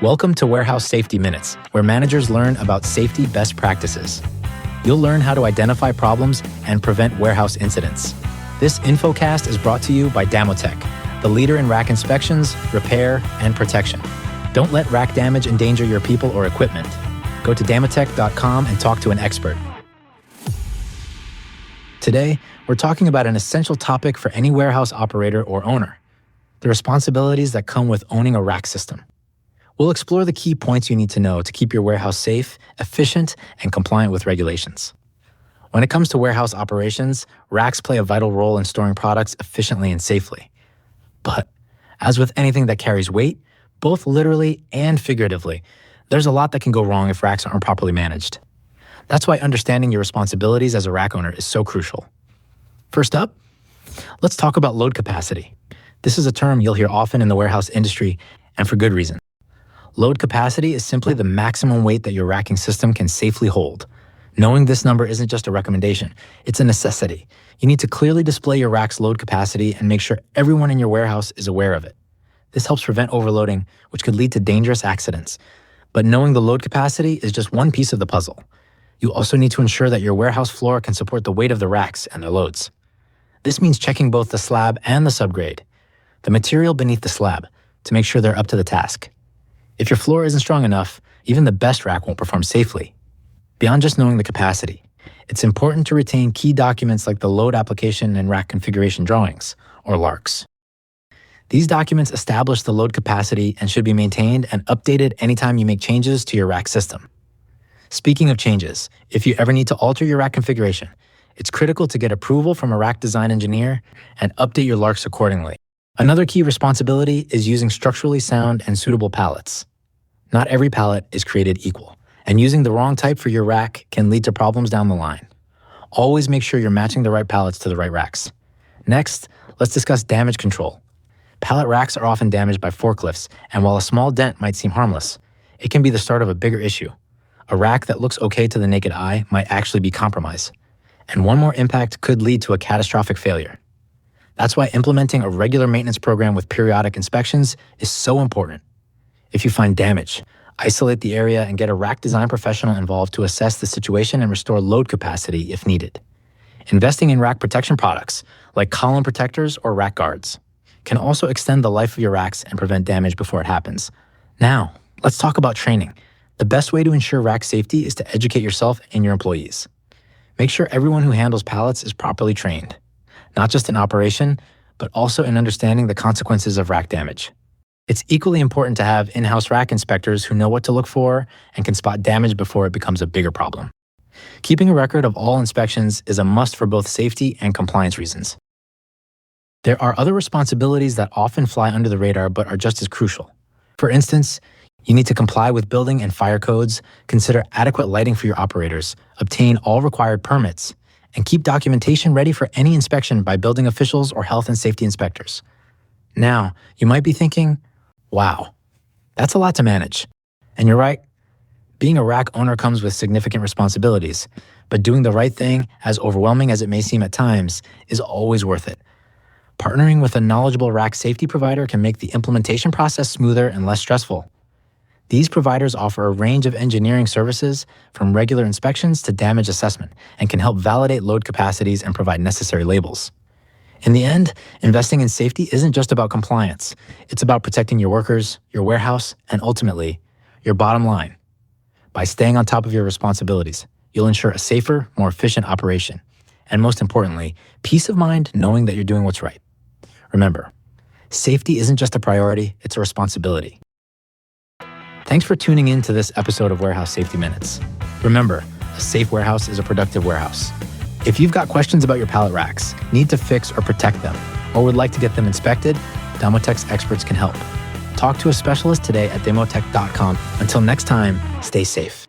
Welcome to Warehouse Safety Minutes, where managers learn about safety best practices. You'll learn how to identify problems and prevent warehouse incidents. This infocast is brought to you by Damotech, the leader in rack inspections, repair, and protection. Don't let rack damage endanger your people or equipment. Go to damotech.com and talk to an expert. Today, we're talking about an essential topic for any warehouse operator or owner: the responsibilities that come with owning a rack system. We'll explore the key points you need to know to keep your warehouse safe, efficient, and compliant with regulations. When it comes to warehouse operations, racks play a vital role in storing products efficiently and safely. But as with anything that carries weight, both literally and figuratively, there's a lot that can go wrong if racks aren't properly managed. That's why understanding your responsibilities as a rack owner is so crucial. First up, let's talk about load capacity. This is a term you'll hear often in the warehouse industry, and for good reason. Load capacity is simply the maximum weight that your racking system can safely hold. Knowing this number isn't just a recommendation, it's a necessity. You need to clearly display your rack's load capacity and make sure everyone in your warehouse is aware of it. This helps prevent overloading, which could lead to dangerous accidents. But knowing the load capacity is just one piece of the puzzle. You also need to ensure that your warehouse floor can support the weight of the racks and their loads. This means checking both the slab and the subgrade, the material beneath the slab, to make sure they're up to the task. If your floor isn't strong enough, even the best rack won't perform safely. Beyond just knowing the capacity, it's important to retain key documents like the load application and rack configuration drawings, or LARCs. These documents establish the load capacity and should be maintained and updated anytime you make changes to your rack system. Speaking of changes, if you ever need to alter your rack configuration, it's critical to get approval from a rack design engineer and update your LARCs accordingly. Another key responsibility is using structurally sound and suitable pallets. Not every pallet is created equal, and using the wrong type for your rack can lead to problems down the line. Always make sure you're matching the right pallets to the right racks. Next, let's discuss damage control. Pallet racks are often damaged by forklifts, and while a small dent might seem harmless, it can be the start of a bigger issue. A rack that looks okay to the naked eye might actually be compromised, and one more impact could lead to a catastrophic failure. That's why implementing a regular maintenance program with periodic inspections is so important. If you find damage, isolate the area and get a rack design professional involved to assess the situation and restore load capacity if needed. Investing in rack protection products, like column protectors or rack guards, can also extend the life of your racks and prevent damage before it happens. Now, let's talk about training. The best way to ensure rack safety is to educate yourself and your employees. Make sure everyone who handles pallets is properly trained, not just in operation, but also in understanding the consequences of rack damage. It's equally important to have in-house rack inspectors who know what to look for and can spot damage before it becomes a bigger problem. Keeping a record of all inspections is a must for both safety and compliance reasons. There are other responsibilities that often fly under the radar but are just as crucial. For instance, you need to comply with building and fire codes, consider adequate lighting for your operators, obtain all required permits, and keep documentation ready for any inspection by building officials or health and safety inspectors. Now, you might be thinking, wow, that's a lot to manage. And you're right. Being a rack owner comes with significant responsibilities, but doing the right thing, as overwhelming as it may seem at times, is always worth it. Partnering with a knowledgeable rack safety provider can make the implementation process smoother and less stressful. These providers offer a range of engineering services, from regular inspections to damage assessment, and can help validate load capacities and provide necessary labels. In the end, investing in safety isn't just about compliance. It's about protecting your workers, your warehouse, and ultimately, your bottom line. By staying on top of your responsibilities, you'll ensure a safer, more efficient operation. And most importantly, peace of mind knowing that you're doing what's right. Remember, safety isn't just a priority, it's a responsibility. Thanks for tuning in to this episode of Warehouse Safety Minutes. Remember, a safe warehouse is a productive warehouse. If you've got questions about your pallet racks, need to fix or protect them, or would like to get them inspected, Damotech's experts can help. Talk to a specialist today at damotech.com. Until next time, stay safe.